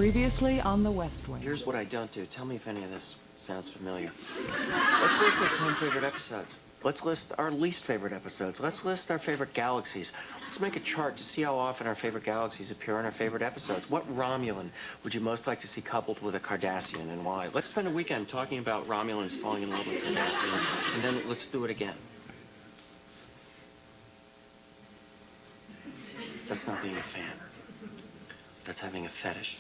Previously on The West Wing. Here's what I don't do. Tell me if any of this sounds familiar. Let's list our 10 favorite episodes. Let's list our least favorite episodes. Let's list our favorite galaxies. Let's make a chart to see how often our favorite galaxies appear in our favorite episodes. What Romulan would you most like to see coupled with a Cardassian and why? Let's spend a weekend talking about Romulans falling in love with Cardassians, and then let's do it again. That's not being a fan. That's having a fetish.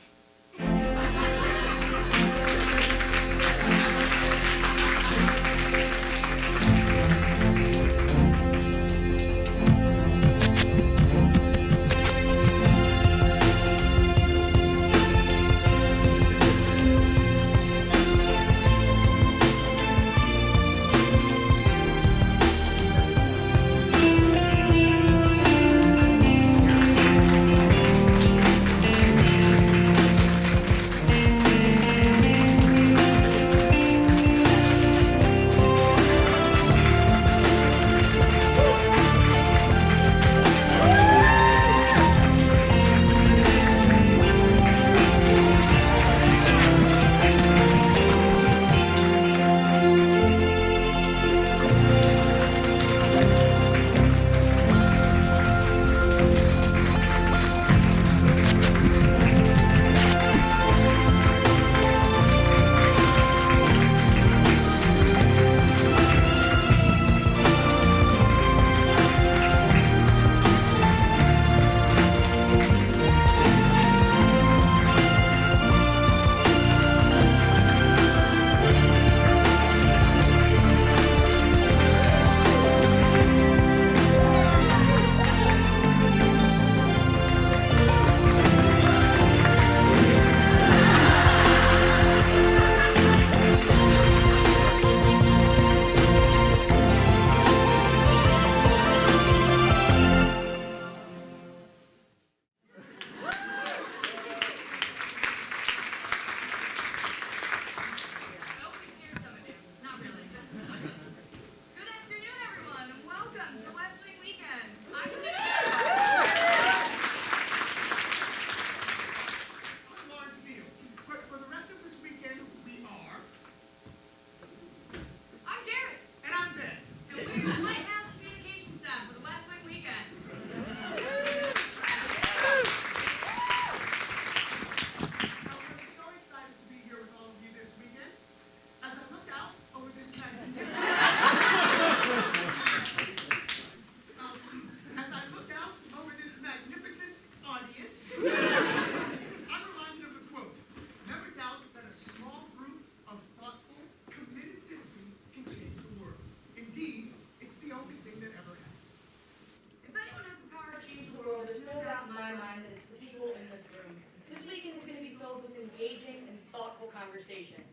Conversations.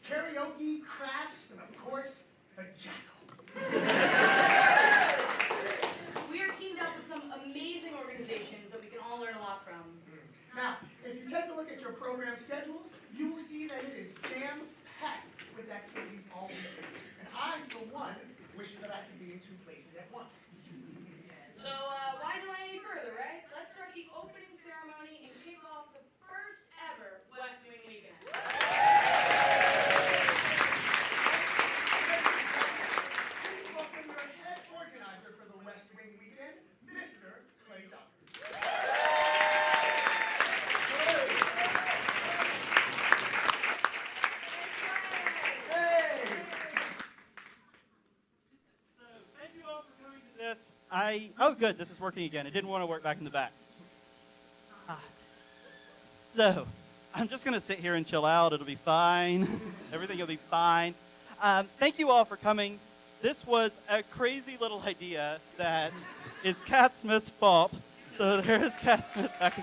Karaoke, crafts, and of course, a jackal. We are teamed up with some amazing organizations that we can all learn a lot from. Now, if you take a look at your program schedules, you will see that it is jam-packed with activities all week. And I, for one, wish that I could be in two places at once. So, why delay any further, right? Let's start the opening ceremony and kick off the first ever West Wing Weekend. Oh good, this is working again. It didn't want to work back in the back. So, I'm just going to sit here and chill out. It'll be fine. Everything will be fine. Thank you all for coming. This was a crazy little idea that is Cat Smith's fault. So there is Cat Smith back.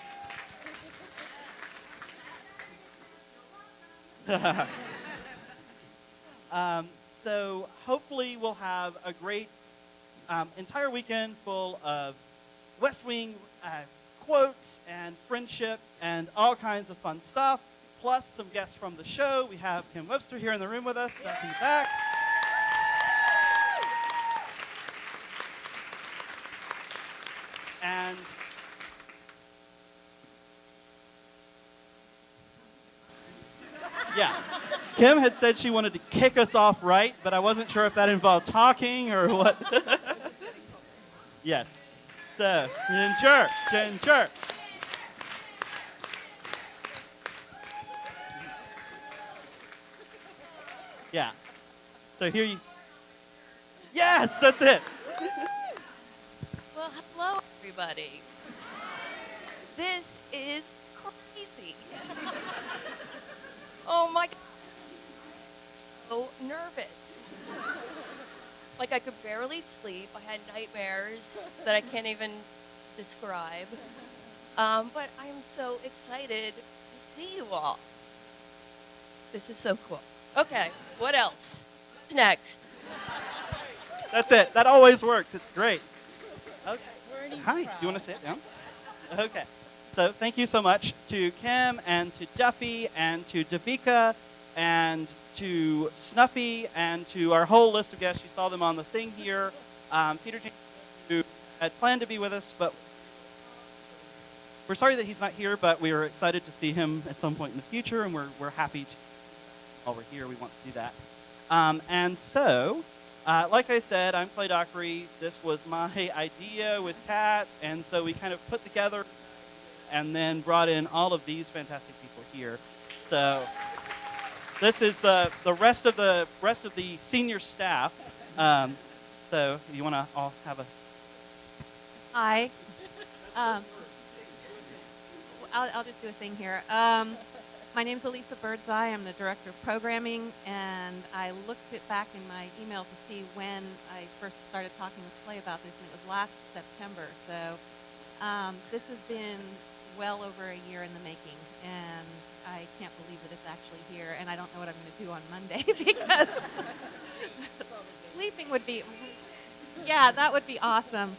So hopefully we'll have a great entire weekend full of West Wing quotes and friendship and all kinds of fun stuff, plus some guests from the show. We have Kim Webster here in the room with us, back in the back. And Yeah. Kim had said she wanted to kick us off right, but I wasn't sure if that involved talking or what. Yes. So, Ginger, Ginger. Yeah. So here you. Yes, that's it. Well, hello, everybody. This is crazy. Oh my God. So nervous. Like I could barely sleep. I had nightmares that I can't even describe. But I'm so excited to see you all. This is so cool. Okay, what else? What's next? That's it. That always works. It's great. Okay. Hi. Do you want to sit down? Okay. So thank you so much to Kim and to Duffy and to Davika and to Snuffy and to our whole list of guests. You saw them on the thing here. Peter James, who had planned to be with us, but we're sorry that he's not here, but we are excited to see him at some point in the future, and we're happy to, while we're here, we want to do that. And so, like I said, I'm Clay Dockery. This was my idea with Kat, and so we kind of put together and then brought in all of these fantastic people here. So this is the rest of the senior staff. So you want to all have a... Hi. I'll just do a thing here. My name's Elisa Birdseye. I'm the Director of Programming, and I looked it back in my email to see when I first started talking with Clay about this, and it was last September. So this has been well over a year in the making, and I can't believe that it's actually here, and I don't know what I'm going to do on Monday because sleeping would be, yeah, that would be awesome.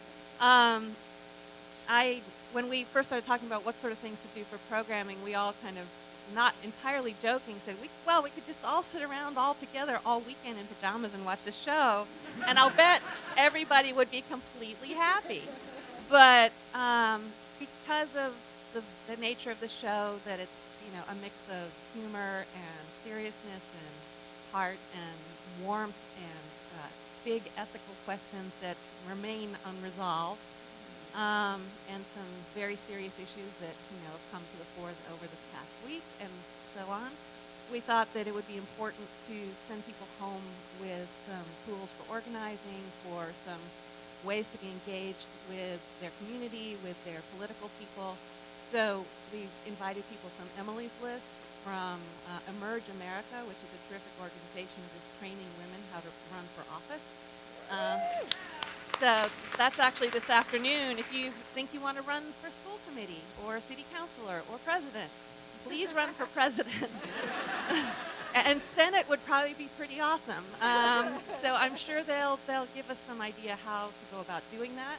When we first started talking about what sort of things to do for programming, we all kind of, not entirely joking, said, we could just all sit around all together all weekend in pajamas and watch the show, and I'll bet everybody would be completely happy. But because of the nature of the show, that it's a mix of humor and seriousness and heart and warmth and big ethical questions that remain unresolved, and some very serious issues that have come to the fore over this past week and so on. We thought that it would be important to send people home with some tools for organizing, for some ways to be engaged with their community, with their political people. So we've invited people from Emily's List, from Emerge America, which is a terrific organization that's training women how to run for office. So that's actually this afternoon. If you think you want to run for school committee or city councilor or president, please run for president. And Senate would probably be pretty awesome. So I'm sure they'll give us some idea how to go about doing that.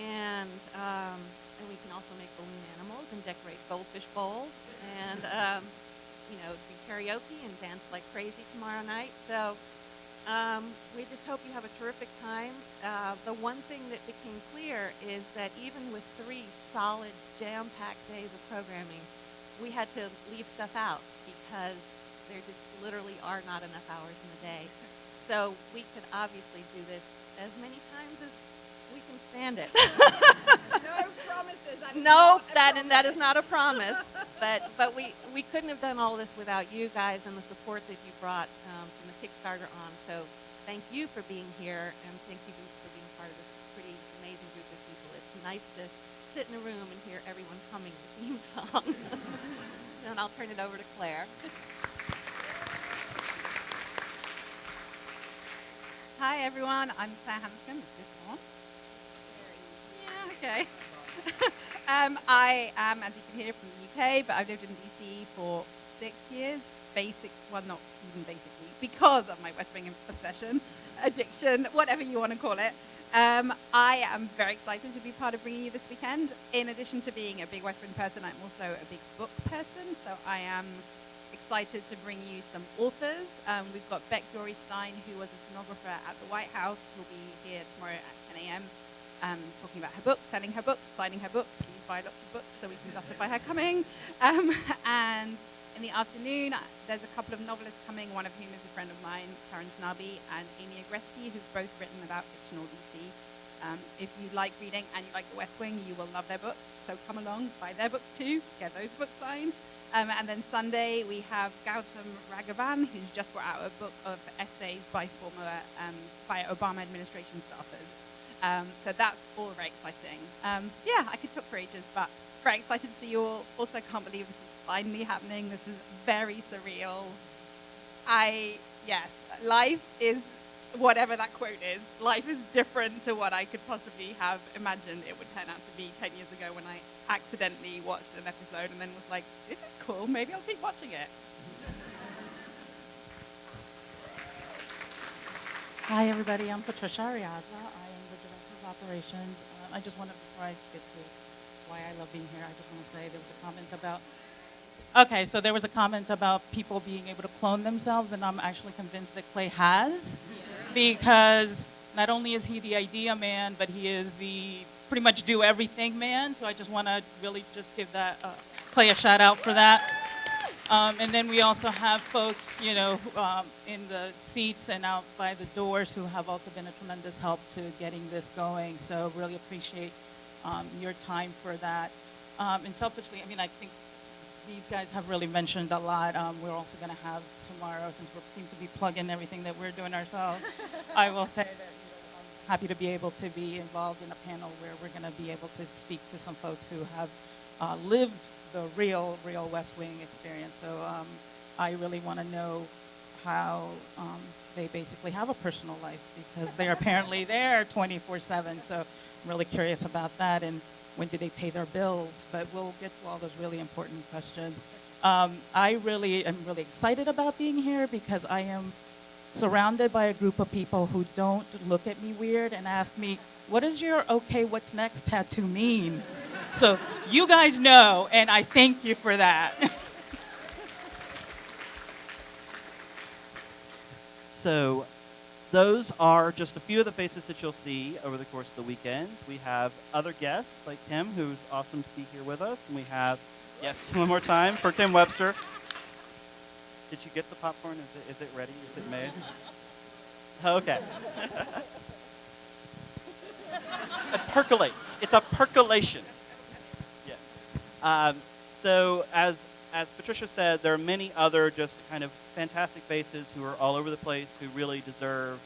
And we can also make balloon animals and decorate goldfish bowls and do karaoke and dance like crazy tomorrow night. So we just hope you have a terrific time. The one thing that became clear is that even with 3 solid, jam-packed days of programming, we had to leave stuff out because there just literally are not enough hours in the day. So we could obviously do this as many times as we can stand it. No promises. That is not a promise. But we couldn't have done all this without you guys and the support that you brought from the Kickstarter on. So thank you for being here, and thank you for being part of this pretty amazing group of people. It's nice to sit in a room and hear everyone humming the theme song. And I'll turn it over to Claire. Hi everyone, I'm Claire Handscombe. Good one. Yeah, okay. I am, as you can hear, from the UK, but I've lived in DC for 6 years. Not even basically, because of my West Wing obsession, addiction, whatever you want to call it. I am very excited to be part of Bringing You this weekend. In addition to being a big West Wing person, I'm also a big book person, so I am excited to bring you some authors. We've got Beck Dory Stein, who was a stenographer at the White House, who'll be here tomorrow at 10 a.m. talking about her books, selling her books, signing her book. Please buy lots of books so we can justify her coming. And in the afternoon, there's a couple of novelists coming, one of whom is a friend of mine, Karen Snaby and Amy Agresti, who've both written about fictional DC. If you like reading and you like The West Wing, you will love their books. So come along, buy their books too, get those books signed. And then Sunday, we have Gautam Raghavan, who's just brought out a book of essays by former by Obama administration staffers. So that's all very exciting. Yeah, I could talk for ages, but very excited to see you all. Also can't believe this is finally happening. This is very surreal. Yes, life is whatever that quote is. Life is different to what I could possibly have imagined it would turn out to be 10 years ago when I accidentally watched an episode and then was like, this is cool, maybe I'll keep watching it. Hi, everybody. I'm Patricia Arriaza. I am the Director of Operations. I just wanted, before I get to why I love being here, I just want to say there was a comment about, there was a comment about people being able to clone themselves, and I'm actually convinced that Clay has, because not only is he the idea man, but he is the pretty much do everything man. So I just want to really just give that Clay a shout out for that. And then we also have folks, in the seats and out by the doors who have also been a tremendous help to getting this going. So really appreciate your time for that. And selfishly, I think these guys have really mentioned a lot. We're also going to have tomorrow, since we seem to be plugging everything that we're doing ourselves, I will say that I'm happy to be able to be involved in a panel where we're going to be able to speak to some folks who have lived the real West Wing experience. So I really want to know how they basically have a personal life, because they're apparently there 24/7. So I'm really curious about that, and when do they pay their bills? But we'll get to all those really important questions. I really am really excited about being here because I am surrounded by a group of people who don't look at me weird and ask me, what does your okay, what's next tattoo mean? So you guys know, and I thank you for that. So those are just a few of the faces that you'll see over the course of the weekend. We have other guests like Kim, who's awesome to be here with us. And we have, yes, one more time for Kim Webster. Did you get the popcorn? Is it ready? Is it made? Okay. It percolates. It's a percolation. Yeah. So as Patricia said, there are many other just kind of fantastic faces who are all over the place who really deserve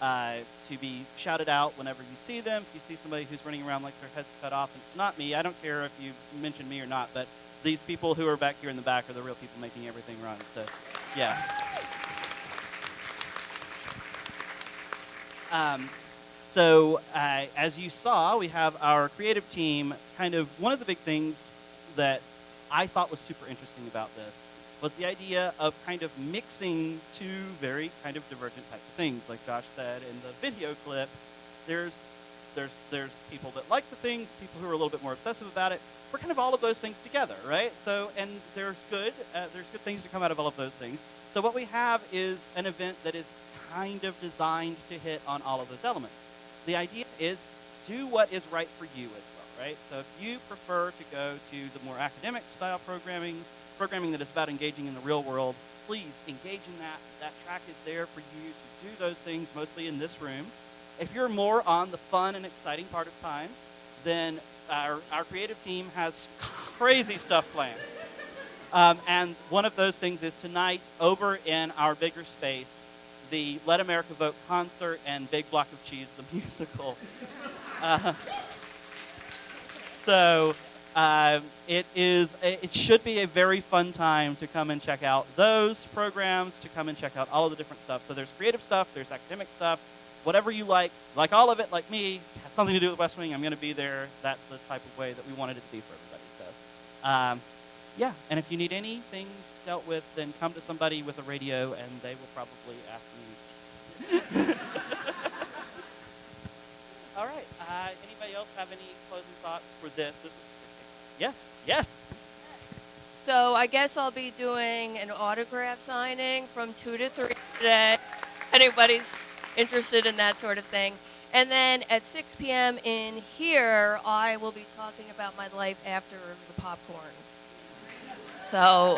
to be shouted out whenever you see them. If you see somebody who's running around like their head's cut off, and it's not me. I don't care if you mention me or not, but these people who are back here in the back are the real people making everything run. So, yeah. As you saw, we have our creative team. Kind of one of the big things that I thought was super interesting about this was the idea of kind of mixing two very kind of divergent types of things. Like Josh said in the video clip, there's people that like the things, people who are a little bit more obsessive about it. We're kind of all of those things together, right? So, and there's good things to come out of all of those things. So what we have is an event that is kind of designed to hit on all of those elements. The idea is do what is right for you as well, right? So if you prefer to go to the more academic style programming that is about engaging in the real world, please engage in that. That track is there for you to do those things, mostly in this room. If you're more on the fun and exciting part of times, then our creative team has crazy stuff planned. And one of those things is tonight over in our bigger space, the Let America Vote concert and Big Block of Cheese, the musical. It should be a very fun time to come and check out those programs, to come and check out all of the different stuff. So there's creative stuff, there's academic stuff, whatever you like all of it, like me, has something to do with West Wing, I'm going to be there. That's the type of way that we wanted it to be for everybody. So, yeah, and if you need anything dealt with, then come to somebody with a radio, and they will probably ask me. All right. Anybody else have any closing thoughts for this? Yes. So I guess I'll be doing an autograph signing from 2 to 3 today. Anybody's interested in that sort of thing. And then at 6 p.m. in here, I will be talking about my life after the popcorn. So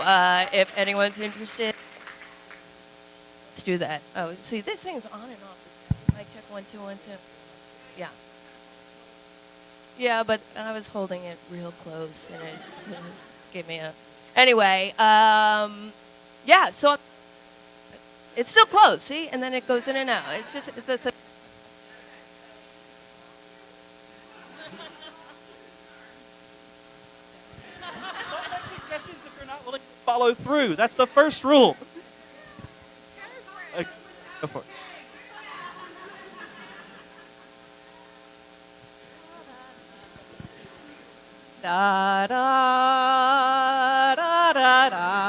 if anyone's interested, let's do that. Oh, see, this thing's on and off. Mic check 1 2 1 2. Yeah. Yeah, but I was holding it real close, and it gave me a. Anyway, yeah. So it's still closed. See, and then it goes in and out. It's a thing. Don't make suggestions if you're not willing to follow through. That's the first rule. Go for it. Da da da da da